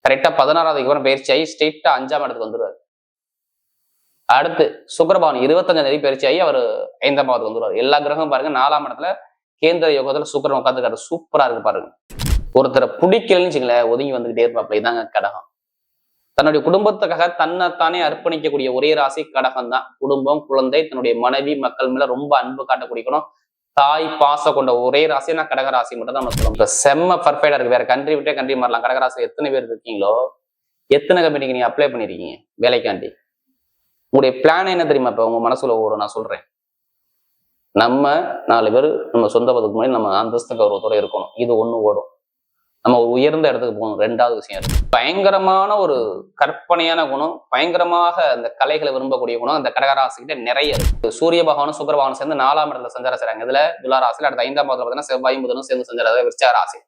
கரெக்டா 16வது அப்புறம் பயிற்சி ஆகி ஸ்ட்ரெயிட்டா 5ஆம் இடத்துக்கு வந்துருவாரு. அடுத்து சுக்கிரபகவான் 25ஆம் தேதி பயிற்சி ஆகி அவர் 5ஆம் பாவத்துக்கு வந்துருவாரு. எல்லா கிரகமும் பாருங்க 4ஆம் இடத்துல கேந்திர யோகத்துல சுக்கிரன் உட்காந்துருக்காரு. சூப்பரா இருக்கு பாருங்க. ஒருத்தரை பிடிக்கலன்னு வச்சுங்களேன், ஒதுங்கி வந்துகிட்டே இருப்பாப்ல. இதாங்க கடகம். தன்னுடைய குடும்பத்துக்காக தன்னைத்தானே அர்ப்பணிக்கக்கூடிய ஒரே ராசி கடகம் தான். குடும்பம், குழந்தை, தன்னுடைய மனைவி, மக்கள் மேல ரொம்ப அன்பு காட்டக்கூடியணும். தாய் பாசம் கொண்ட ஒரே ராசி நான் கடக ராசி மட்டும் தான் நம்ம சொல்லுவோம். இப்ப செம்ம பர்ஃபெக்டா இருக்கு. வேற கண்ட்ரி விட்டே கண்ட்ரி மாறலாம். கடகராசி எத்தனை பேர் இருக்கீங்களோ, எத்தனை கம்பெனிக்கு நீங்க அப்ளை பண்ணிருக்கீங்க வேலைக்காண்டி? உங்களுடைய பிளான் என்ன தெரியுமா? இப்ப உங்க மனசுல ஓடும். நான் சொல்றேன், நம்ம 4 பேர் நம்ம சொந்த பதத்துக்கு முன்னாடி நம்ம அந்தஸ்து கௌரவத்தோட இருக்கணும். இது ஒண்ணு ஓடும். நம்ம ஒரு உயர்ந்த இடத்துக்கு போகணும். 2வது விஷயம் இருக்கு. பயங்கரமான ஒரு கற்பனையான குணம், பயங்கரமாக அந்த கலைகளை விரும்பக்கூடிய குணம் அந்த கடகராசிக்கிட்ட நிறைய இருக்கு. சூரிய பகவானும் சுக்கிர பகவானும் சேர்ந்து 4ஆம் இடத்துல சஞ்சாரம் செய்றாங்க. இதுல துலா ராசியில அடுத்த 5ஆம் பாவத்துல பார்த்தீங்கன்னா செவ்வாயும் புதனும் சேர்ந்து சஞ்சாரம் விருச்சிக ராசி.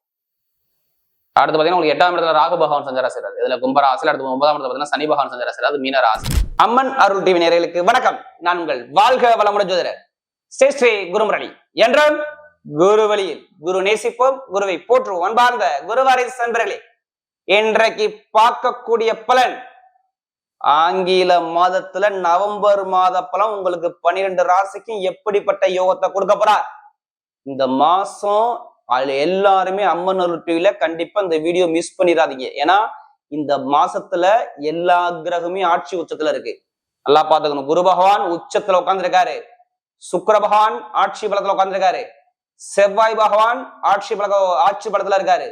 அடுத்து பார்த்தீங்கன்னா உங்களுக்கு 8ஆம் இடத்துல ராகு பகவான் சஞ்சாரம் செய்றாரு. இதுல கும்ப ராசியில அடுத்து 9ஆம் இடத்துல பார்த்தீங்கன்னா சனி பகவான் சஞ்சாரம் செய்றாரு. அது மீன ராசி. அம்மன் அருள் டிவி நேயர்களுக்கு வணக்கம். நான் உங்கள் வாழ்க வளமுடன் ஜோதிடர் ஸ்ரீ ஸ்ரீ குருமுரளி. என்றும் குரு வழியில் குரு நேசிப்போம், குருவை போற்றுவோம். அன்பார்ந்த குருவாரி நண்பர்களே, இன்றைக்கு பார்க்கக்கூடிய பலன் ஆங்கில மாதத்துல நவம்பர் மாத பலன் உங்களுக்கு 12 ராசிக்கும் எப்படிப்பட்ட யோகத்தை கொடுக்க போறார் இந்த மாசம். அதுல எல்லாருமே அம்மன் அருள் டிவில கண்டிப்பா இந்த வீடியோ மிஸ் பண்ணிடாதீங்க. ஏன்னா இந்த மாசத்துல எல்லா கிரகமே ஆட்சி உச்சத்துல இருக்கு. நல்லா பாத்துக்கணும். குரு பகவான் உச்சத்துல உட்கார்ந்துருக்காரு. சுக்கிர பகவான் ஆட்சி பலத்துல உட்கார்ந்துருக்காரு. செவ்வாய் பகவான் ஆட்சி பலத்துல இருக்காரு.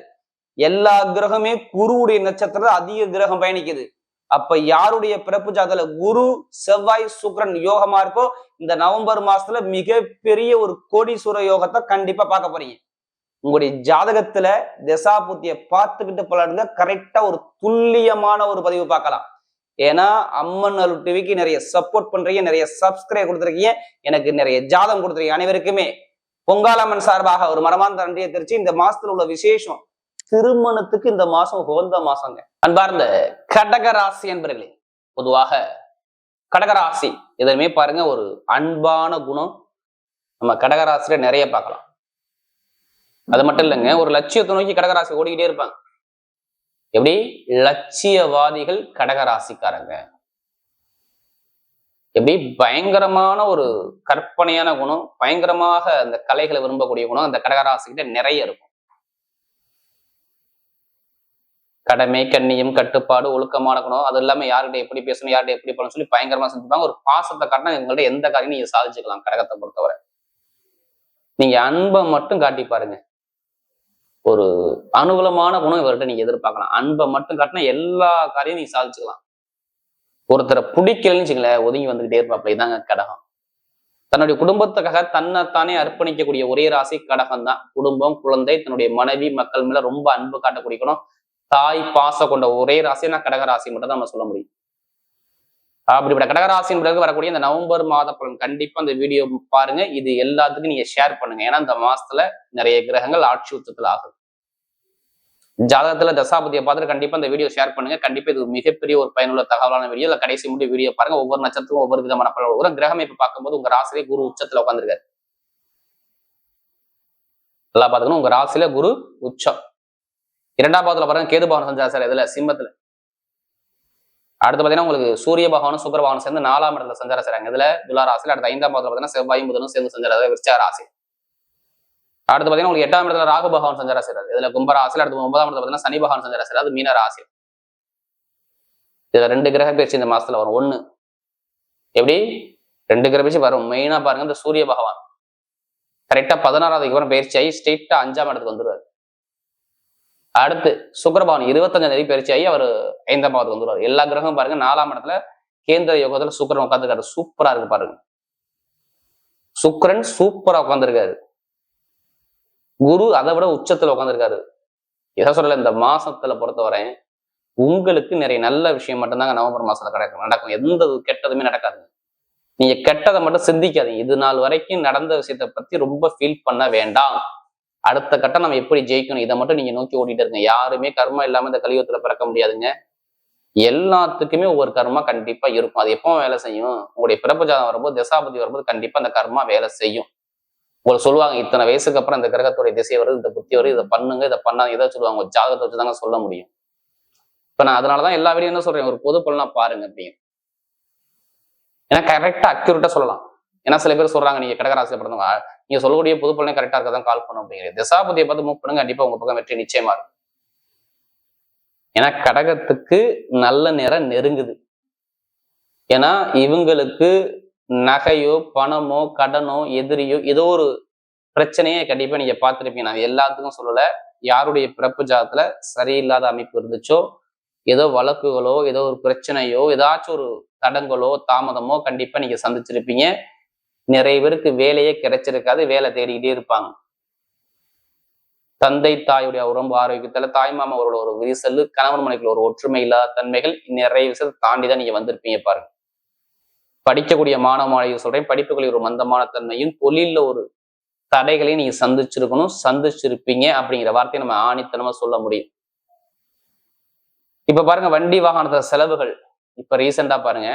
எல்லா கிரகமே குருவுடைய நட்சத்திரத்துல அதிக கிரகம் பயணிக்குது. அப்ப யாருடைய பிறப்பு ஜாதகத்துல குரு செவ்வாய் சுக்கிரன் யோகமா இருக்கோ, இந்த நவம்பர் மாசத்துல மிகப்பெரிய ஒரு கோடீஸ்வர யோகத்தை கண்டிப்பா பார்க்க போறீங்க. உங்களுடைய ஜாதகத்துல தசாபுத்திய பார்த்துக்கிட்டு பலருங்க கரெக்டா ஒரு துல்லியமான ஒரு பதிவு பார்க்கலாம். ஏன்னா அம்மன் அருள் டிவிக்கு நிறைய சப்போர்ட் பண்றீங்க, நிறைய சப்ஸ்கிரைப் கொடுத்துருக்கீங்க, எனக்கு நிறைய ஜாதகம் கொடுத்துருக்கீங்க. அனைவருக்குமே பொங்காலம்மன் சார்பாக ஒரு மனமார்ந்த நன்றியை தெரிவிச்சு, இந்த மாசத்துல உள்ள விசேஷம் திருமணத்துக்கு இந்த மாசம் உகந்த மாசங்க. அன்பார்ந்த கடகராசி என்பர்களே, பொதுவாக கடகராசி எதுவுமே பாருங்க ஒரு அன்பான குணம் நம்ம கடகராசியில நிறைய பார்க்கலாம். அது மட்டும் இல்லைங்க, ஒரு லட்சியத்தை நோக்கி கடகராசி ஓடிக்கிட்டே இருப்பாங்க. எப்படி? லட்சியவாதிகள் கடகராசிக்காரங்க. எப்படி? பயங்கரமான ஒரு கற்பனையான குணம், பயங்கரமாக அந்த கலைகளை விரும்பக்கூடிய குணம் அந்த கடகராசிக்கிட்ட நிறைய இருக்கும். கடமை, கண்ணியம், கட்டுப்பாடு, ஒழுக்கமான குணம், அது இல்லாம யார்கிட்ட எப்படி பேசணும், யார்கிட்ட எப்படி பண்ணணும் சொல்லி பயங்கரமா செஞ்சுப்பாங்க. ஒரு பாசத்தை காட்டினா எங்கள்கிட்ட எந்த காரியம் நீங்க சாதிச்சுக்கலாம். கடகத்தை பொறுத்தவரை நீங்க அன்பை மட்டும் காட்டி பாருங்க. ஒரு அனுகூலமான குணம் இவர்கிட்ட நீங்க எதிர்பார்க்கலாம். அன்பை மட்டும் காட்டினா எல்லா காரியம் நீங்க சாதிச்சுக்கலாம். ஒருத்தரை பிடிக்கலன்னு வச்சுங்களேன், ஒதுங்கி வந்துகிட்டே இருப்பாப்ல. இதாங்க கடகம். தன்னுடைய குடும்பத்துக்காக தன்னைத்தானே அர்ப்பணிக்கக்கூடிய ஒரே ராசி கடகம் தான். குடும்பம், குழந்தை, தன்னுடைய மனைவி, மக்கள் மேல ரொம்ப அன்பு காட்டக்கூடியணும். தாய் பாசம் கொண்ட ஒரே ராசினா கடகராசி மட்டும் தான் நம்ம சொல்ல முடியும். அப்படிப்பட்ட கடகராசியின் பிறகு வரக்கூடிய இந்த நவம்பர் மாத பலன் கண்டிப்பா இந்த வீடியோ பாருங்க. இது எல்லாத்துக்கும் நீங்க ஷேர் பண்ணுங்க. ஏன்னா இந்த மாசத்துல நிறைய கிரகங்கள் ஆட்சி உச்சத்துல ஆகுது. ஜாதகத்துல தசாபதியை பார்த்துட்டு கண்டிப்பா இந்த வீடியோ ஷேர் பண்ணுங்க. கண்டிப்பா இது மிகப்பெரிய ஒரு பயனுள்ள தகவலான வீடியோ. இல்ல கடைசி முடிவு வீடியோ பாருங்க. ஒவ்வொரு நட்சத்திரம் ஒவ்வொரு விதமான பலன். ஒரு கிரகம் இப்ப பார்க்கும்போது உங்க ராசியிலே குரு உச்சத்துல உட்காந்துருக்காரு. நல்லா பாத்துக்கணும். உங்க ராசியில குரு உச்சம். 2ஆம் பாவத்துல பாருங்க கேது பகவான் சஞ்சாரம் சார். இதுல சிம்மத்துல. அடுத்து பாத்தீங்கன்னா உங்களுக்கு சூரிய பகவானும் சுக்கிர பகவானும் சேர்ந்து 4ஆம் இடத்துல சஞ்சாரம் செய்றாங்க. இதுல துலா ராசியில அடுத்த 5ஆம் பாவத்துல பாத்தீங்கன்னா செவ்வாயும் புதனும் சேர்ந்து சஞ்சாரம் விருச்சிக ராசி. அடுத்து பாத்தீங்கன்னா உங்களுக்கு 8ஆம் இடத்துல ராகு பகவான் சஞ்சாரம் செய்றாரு. இதுல கும்ப ராசியில அடுத்து 9ஆம் இடத்துல பாத்தீங்கன்னா சனி பகவான் சஞ்சாரம் செய்றாரு. அது மீன ராசி. இதுல 2 கிரக பயிற்சி இந்த மாசத்துல வரும். ஒண்ணு எப்படி 2 கிரக பயிற்சி வரும். மெயினா பாருங்க, இந்த சூரிய பகவான் கரெக்டா 16வது அப்புறம் பயிற்சி ஆகி ஸ்ட்ரெயிட்டா 5ஆம் இடத்துக்கு வந்துருவாரு. அடுத்து சுக்கிர பகவான் 25ஆம் தேதி பயிற்சி ஆகி அவர் 5ஆம் பாவத்துக்கு வந்துருவாரு. எல்லா கிரகமும் பாருங்க 4ஆம் இடத்துல கேந்திர யோகத்துல சுக்கிரன் உட்காந்துருக்காரு. சூப்பரா இருக்கு பாருங்க. சுக்கிரன் சூப்பரா உட்காந்துருக்காரு. குரு அதை விட உச்சத்துல உட்காந்துருக்காரு. எதை சொல்லல, இந்த மாசத்துல பொறுத்தவரை உங்களுக்கு நிறைய நல்ல விஷயம் மட்டும்தாங்க நவம்பர் மாசத்துல நடக்கும். எந்த கெட்டதுமே நடக்காது. நீங்க கெட்டதை மட்டும் சிந்திக்காதீங்க. இது நாள் வரைக்கும் நடந்த விஷயத்த பத்தி ரொம்ப ஃபீல் பண்ண வேண்டாம். அடுத்த கட்டம் நம்ம எப்படி ஜெயிக்கணும், இதை மட்டும் நீங்க நோக்கி ஓடிட்டு இருங்க. யாருமே கர்மா இல்லாம இந்த கலியுகத்துல பிறக்க முடியாதுங்க. எல்லாத்துக்குமே ஒவ்வொரு கர்மா கண்டிப்பா இருக்கும். அது எப்பவும் வேலை செய்யும். உங்களுடைய பிறப்பு ஜாதகம் வரும்போது, தசாபதி வரும்போது கண்டிப்பா அந்த கர்மா வேலை செய்யும். உங்களுக்கு சொல்லுவாங்க, இத்தனை வயசுக்கு அப்புறம் இந்த கிரகத்துடைய திசை வருது, இந்த புத்தி வருது, இதை பண்ணுங்க, இதை பண்ணாங்க, இதை சொல்லுவாங்க. ஜாதகத்தை வச்சுதாங்க சொல்ல முடியும். இப்ப நான் அதனாலதான் எல்லா வீடியோ என்ன சொல்றேன், ஒரு பொது பலனா பாருங்க அப்படின்னு. ஏன்னா கரெக்டா அக்யூரேட்டா சொல்லலாம். ஏன்னா சில பேர் சொல்றாங்க நீங்க கடகராசியை பிறந்தவங்க நீங்க சொல்லக்கூடிய பொது பலனே கரெக்டா இருக்கதான் கால் பண்ணும் அப்படிங்கிறது. திசாபதியை பார்த்து மூவ் பண்ணுங்க, கண்டிப்பா உங்க பக்கம் வெற்றி நிச்சயமா இருக்கும். ஏன்னா கடகத்துக்கு நல்ல நேரம் நெருங்குது. ஏன்னா இவங்களுக்கு நகையோ பணமோ கடனோ எதிரியோ ஏதோ ஒரு பிரச்சனையே கண்டிப்பா நீங்க பார்த்துருப்பீங்க. நான் எல்லாத்துக்கும் சொல்லல, யாருடைய பிறப்பு ஜாதத்துல சரியில்லாத அமைப்பு இருந்துச்சோ, ஏதோ வழக்குகளோ ஏதோ ஒரு பிரச்சனையோ ஏதாச்சும் ஒரு தடங்களோ தாமதமோ கண்டிப்பா நீங்க சந்திச்சிருப்பீங்க. நிறைய பேருக்கு வேலையே கிடைச்சிருக்காது, வேலை தேடிக்கிட்டே இருப்பாங்க. தந்தை தாயுடைய உடம்பு ஆரோக்கியத்துல தாய்மாமா அவரோட ஒரு விரிசல், கணவன் மனைவிக்குள்ள ஒரு ஒற்றுமை இல்லாத தன்மைகள் நிறைய விஷயத்தை தாண்டிதான் நீங்க வந்திருப்பீங்க பாருங்க. படிக்கக்கூடிய மாணவ மாணவிகள் சொல்றேன், படிப்புகளில் ஒரு மந்தமான தன்மையும் தொழில ஒரு தடைகளையும் நீங்க சந்திச்சிருப்பீங்க அப்படிங்கிற வார்த்தையை நம்ம ஆணித்தனமா சொல்ல முடியும். இப்ப பாருங்க வண்டி வாகனத்துல செலவுகள் இப்ப ரீசெண்டா பாருங்க,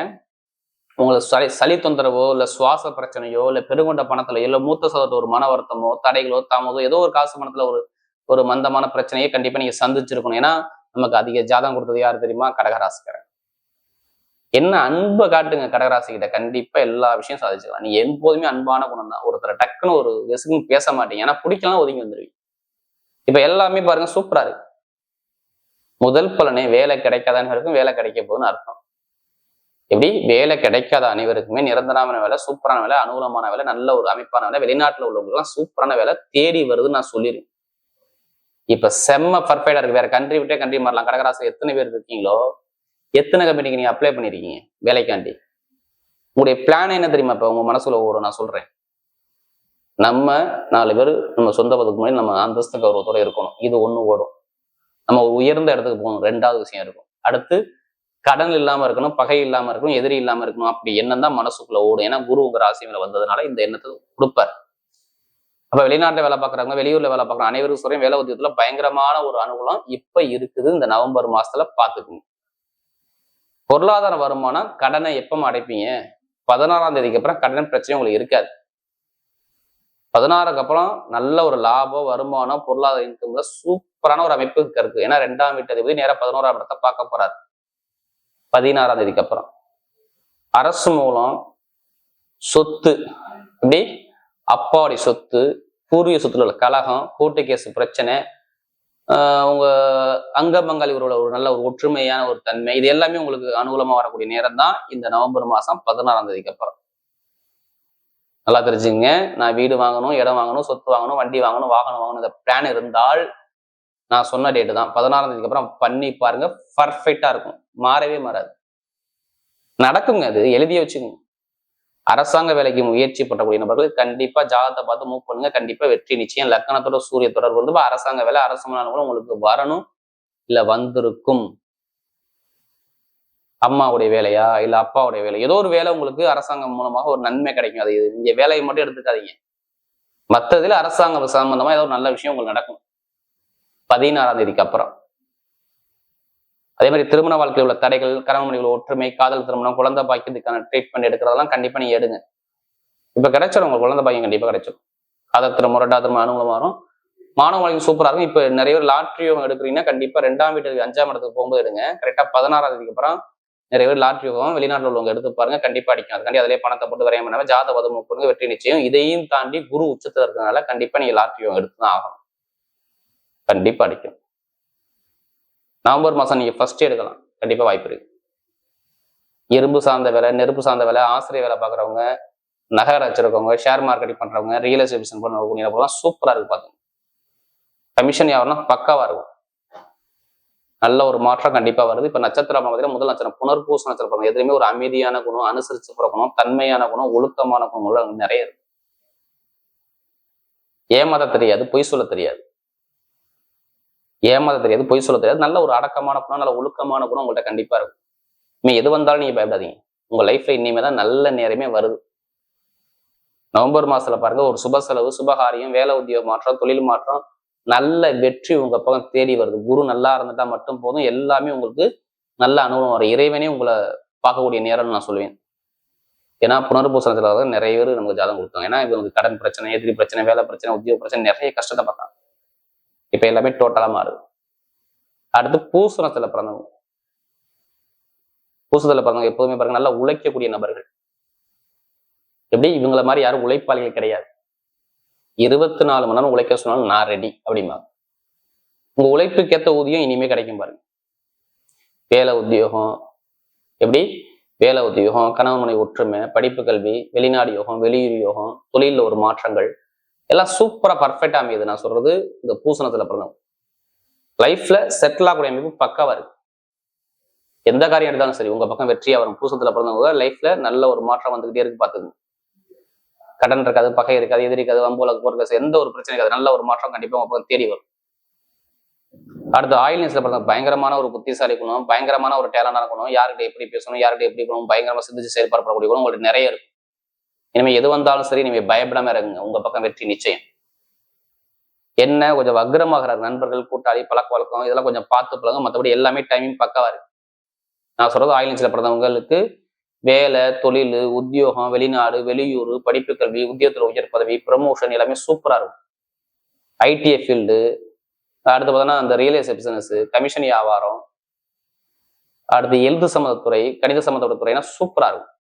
உங்களுக்கு சளி தொந்தரவோ இல்ல சுவாச பிரச்சனையோ இல்ல பெருங்கொண்ட பணத்துல இல்ல மூத்த சகோதர ஒரு மன வருத்தமோ தடைகளோ தாமதோ ஏதோ ஒரு காசு பணத்துல ஒரு மந்தமான பிரச்சனையை கண்டிப்பா நீங்க சந்திச்சிருக்கணும். ஏன்னா நமக்கு அதிக ஜாதகம் கொடுத்தது யாரு தெரியுமா? கடகராசிக்காரன். என்ன அன்பை காட்டுங்க கடகராசி கிட்ட, கண்டிப்பா எல்லா விஷயம் சாதிச்சுக்கலாம். நீ எப்போதுமே அன்பான குணம் தான். ஒருத்தர டக்குன்னு ஒரு விசுக்குன்னு பேச மாட்டீங்க, ஏன்னா பிடிக்கலாம் ஒதுங்கி வந்துருவீங்க. இப்ப எல்லாமே பாருங்க சூப்பரா இருக்கு. முதல் பலனே வேலை கிடைக்காத அனைவருக்கும் வேலை கிடைக்க போகுதுன்னு அர்த்தம். எப்படி வேலை கிடைக்காத அனைவருக்குமே நிரந்தரமான வேலை, சூப்பரான வேலை, அனுகூலமான வேலை, நல்ல ஒரு அமைப்பான வேலை, வெளிநாட்டுல உள்ளவங்களுக்கு சூப்பரான வேலை தேடி வருதுன்னு நான் சொல்லிடுவேன். இப்ப செம்ம பர்ஃபெக்டா இருக்கு. வேற கண்ட்ரி விட்டே கண்ட்ரி மாறலாம். கடகராசி எத்தனை பேர் இருக்கீங்களோ, எத்தனை கம்பெனிக்கு நீங்க அப்ளை பண்ணிருக்கீங்க வேலைக்காண்டி? உங்களுடைய பிளான் என்ன தெரியுமா? இப்ப உங்க மனசுல ஓடும், நான் சொல்றேன். நம்ம 4 பேர் நம்ம சொந்த பதத்துக்கு முன்னாடி நம்ம அந்தஸ்து கௌரவத்தோட இருக்கணும், இது ஒண்ணு ஓடும். நம்ம உயர்ந்த இடத்துக்கு போகணும், 2வது விஷயம் இருக்கும். அடுத்து கடன் இல்லாம இருக்கணும், பகை இல்லாம இருக்கணும், எதிரி இல்லாம இருக்கணும், அப்படி எண்ணம் தான் மனசுக்குள்ள ஓடும். ஏன்னா குரு உங்க ராசி மேல வந்ததுனால இந்த எண்ணத்தை கொடுப்பார். அப்ப வெளிநாட்டுல வேலை பார்க்குறவங்க, வெளியூர்ல வேலை பார்க்குற அனைவரும் சொல்றேன், வேலை உத்தியோகத்துல பயங்கரமான ஒரு அனுகூலம் இப்ப இருக்குது. இந்த நவம்பர் மாசத்துல பாத்துக்குங்க. பொருளாதார வருமானம், கடனை எப்ப அடைப்பீங்க? 16ஆம் தேதிக்கு அப்புறம் கடன் பிரச்சனை உங்களுக்கு இருக்காது. 16க்கு அப்புறம் நல்ல ஒரு லாபம், வருமானம், பொருளாதார இன்கம் சூப்பரான ஒரு அமைப்பு இருக்கு. ஏன்னா 2ஆம் வீட்டு அதிபதி நேரா 11ஆம் இடத்தை பார்க்க போறாரு 16ஆம் தேதிக்கு அப்புறம். அரசு மூலம் சொத்து, இப்படி அப்பாடி சொத்து, பூர்வீக சொத்துல உள்ள கலகம், கோர்ட்டு கேஸ் பிரச்சனை, உங்க அங்கமங்காளி ஒரு நல்ல ஒரு ஒற்றுமையான ஒரு தன்மை, இது எல்லாமே உங்களுக்கு அனுகூலமா வரக்கூடிய நேரம் தான் இந்த நவம்பர் மாசம் 16ஆம் தேதிக்கு அப்புறம். நல்லா தெரிஞ்சுங்க. நான் வீடு வாங்கணும், இடம் வாங்கணும், சொத்து வாங்கணும், வண்டி வாங்கணும், வாகனம் வாங்கணும், இந்த பிளான் இருந்தால் நான் சொன்ன டேட்டு தான் 16ஆம் தேதிக்கு அப்புறம் பண்ணி பாருங்க. பர்ஃபெக்டா இருக்கும், மாறவே மாறாது, நடக்குங்க. அது எழுதிய வச்சுக்கோங்க. அரசாங்க வேலைக்கு முயற்சி பண்ணக்கூடிய நபர்கள் கண்டிப்பா ஜாதகத்தை பார்த்து மூவ் பண்ணுங்க, கண்டிப்பா வெற்றி நிச்சயம். லக்கணத்தோட சூரிய தொடர்பு வந்து அரசாங்க வேலை, அரசு கூட உங்களுக்கு வரணும், இல்ல வந்திருக்கும். அம்மாவுடைய வேலையா இல்ல அப்பாவுடைய வேலை, ஏதோ ஒரு வேலை உங்களுக்கு அரசாங்கம் மூலமாக ஒரு நன்மை கிடைக்கும். அது நீங்க வேலையை மட்டும் எடுத்துக்காதீங்க, மற்றதுல அரசாங்க சம்பந்தமா ஏதோ ஒரு நல்ல விஷயம் உங்களுக்கு நடக்கும் 16ஆம் தேதிக்கு அப்புறம். அதே மாதிரி திருமண வாழ்க்கையில் உள்ள தடைகள், கணவன் மனைவி ஒற்றுமை, காதல் திருமணம், குழந்தை பாக்கியத்துக்கான ட்ரீட்மெண்ட் எடுக்கிறதெல்லாம் கண்டிப்பா நீங்க எடுங்க. இப்ப கிடைச்சிடும், உங்களுக்கு குழந்தை பாக்கியம் கண்டிப்பா கிடைச்சிடும். காதல் திருமணம், 2வது திருமணம் அனுகூலமா வரும். மாணவ வாழ்க்கை சூப்பரா இருக்கும். இப்ப நிறைய பேர் லாட்ரி எடுக்கிறீங்கன்னா கண்டிப்பா 2ஆம் வீட்டுக்கு 5ஆம் இடத்துக்கு போகும்போது எடுங்க. கரெக்டா 16ஆம் தேதிக்கு அப்புறம் நிறைய பேர் லாட்ரி யோகம் வெளிநாட்டில் உள்ளவங்க எடுத்து பாருங்க, கண்டிப்பா அடிக்கும். அதுக்காண்டி அதிலே பணத்தை போட்டு வரைய பண்ணாம ஜாத பதம் பண்ணுங்க, வெற்றி நிச்சயம். இதையும் தாண்டி குரு உச்சத்துல இருக்கிறதுனால கண்டிப்பா நீங்க லாட்ரி யோகம் எடுத்துதான் ஆகணும், கண்டிப்பா அடிக்கும். நவம்பர் மாசம் நீங்க ஃபர்ஸ்ட் எடுக்கலாம், கண்டிப்பா வாய்ப்பு இருக்கு. இரும்பு சார்ந்த வேலை, நெருப்பு சார்ந்த வேலை, ஆசிரியர் வேலை பார்க்குறவங்க, நகர வச்சிருக்கவங்க, ஷேர் மார்க்கெட்டிங் பண்றவங்க, ரியல் எஸ்டேட் பிசினஸ் பண்ண சூப்பரா இருக்கு. பாருங்க, கமிஷன் யாருன்னா பக்காவா இருக்கும், நல்ல ஒரு மாற்றம் கண்டிப்பா வருது. இப்ப நட்சத்திரம் பார்த்தீங்கன்னா முதல் நட்சத்திரம் புனர்பூச நட்சத்திரம். எதுலையுமே ஒரு அமைதியான குணம், அனுசரிச்சு பிறக்கணும், தன்மையான குணம், ஒழுக்கமான குணம் நிறைய இருக்கு. ஏமாத தெரியாது, பொய் சொல்ல தெரியாது, ஏமாத தெரியாது, பொய் சொல்ல தெரியாது, நல்ல ஒரு அடக்கமான குணம், நல்ல ஒழுக்கமான குணம் உங்கள்கிட்ட கண்டிப்பா இருக்கும். நீ எது வந்தாலும் நீங்க பயப்படாதீங்க, உங்க லைஃப்ல இனிமே தான் நல்ல நேரமே வருது. நவம்பர் மாசத்துல பாருங்க, ஒரு சுப செலவு, சுபகாரியம், வேலை உத்தியோக மாற்றம், தொழில் மாற்றம், நல்ல வெற்றி உங்க பக்கம் தேடி வருது. குரு நல்லா இருந்துட்டா மட்டும் போதும், எல்லாமே உங்களுக்கு நல்ல அனுபவம் வரும். இறைவனே உங்களை பார்க்கக்கூடிய நேரம்னு நான் சொல்லுவேன். ஏன்னா புனர்பூசணத்துல நிறைய பேர் நமக்கு ஜாதகம் கொடுத்தாங்க. ஏன்னா இவங்களுக்கு கடன் பிரச்சனை, எதிரி பிரச்சனை, வேலை பிரச்சனை, உத்தியோக பிரச்சனை, நிறைய கஷ்டத்தை பார்த்தாங்க. இப்ப எல்லாமே டோட்டலா மாறுது. அடுத்து பூசணத்துல பிறந்தவங்க, பூசத்துல பிறந்தவங்க எப்போதுமே பாருங்க நல்லா உழைக்கக்கூடிய நபர்கள். எப்படி இவங்கள மாதிரி யாரும் உழைப்பாளிகள் கிடையாது. 24 மணி நேரம் உழைக்க சொன்னாலும் நான் ரெடி அப்படிமா. உங்க உழைப்புக்கேற்ற ஊதியம் இனிமே கிடைக்கும் பாருங்க. வேலை உத்தியோகம், எப்படி வேலை உத்தியோகம், கணவன் மனை ஒற்றுமை, படிப்பு கல்வி, வெளிநாடு யோகம், வெளியூர் யோகம், தொழில ஒரு மாற்றங்கள் எல்லாம் சூப்பரா பர்ஃபெக்டா அமையுது. நான் சொல்றது இந்த பூசணத்துல பிறந்தவங்க லைஃப்ல செட்டில் ஆகக்கூடிய அமைப்பு பக்காவா இருக்கு. எந்த காரியம் எடுத்தாலும் சரி உங்க பக்கம் வெற்றியா வரும். பூசத்துல பிறந்தவங்க லைஃப்ல நல்ல ஒரு மாற்றம் வந்துகிட்டே இருக்கு. பாத்துக்கணும். கடன் இருக்காது, பகை இருக்காது, எதிரி இருக்காது, வம்புலக்கு போறது, எந்த ஒரு பிரச்சனை இருக்காது. நல்ல ஒரு மாற்றம் கண்டிப்பா உங்க பக்கம் தேடி வரும். அடுத்து ஆயில் நியூஸ்ல பிறந்த பயங்கரமான ஒரு புத்திசாலி குணம், பயங்கரமான ஒரு டேலண்டான குணம், யார்கிட்ட எப்படி பேசணும், யார்கிட்ட எப்படி போகணும், பயங்கரமா சிந்திச்சு செயல்படக்கூடிய குணம் உங்களுக்கு நிறைய இருக்கும். இனிமே எது வந்தாலும் சரி நீங்க பயப்படாம இருங்க. உங்க பக்கம் வெற்றி நிச்சயம். என்ன கொஞ்சம் வக்ரமாகிற நண்பர்கள், கூட்டாளி, பழக்க வழக்கம் இதெல்லாம் கொஞ்சம் பார்த்து பழங்க. மற்றபடி எல்லாமே டைமிங் பக்காவா இருக்கு. நான் சொல்றது ஆயில் நியூஸ்ல பிறந்தவங்களுக்கு வேலை, தொழில், உத்தியோகம், வெளிநாடு, வெளியூர், படிப்பு கல்வி, உத்தியோகத்துல உயர் பதவி, ப்ரமோஷன் எல்லாமே சூப்பரா இருக்கும். ஐடிஐ ஃபீல்டு, அடுத்து பார்த்தோன்னா அந்த ரியல் எஸ்டேட் பிசினஸ், கமிஷன் வியாபாரம், அடுத்து எழுத்து சம்மந்தத்துறை, கணித சம்மந்தப்பட்ட துறைனா சூப்பரா இருக்கும்.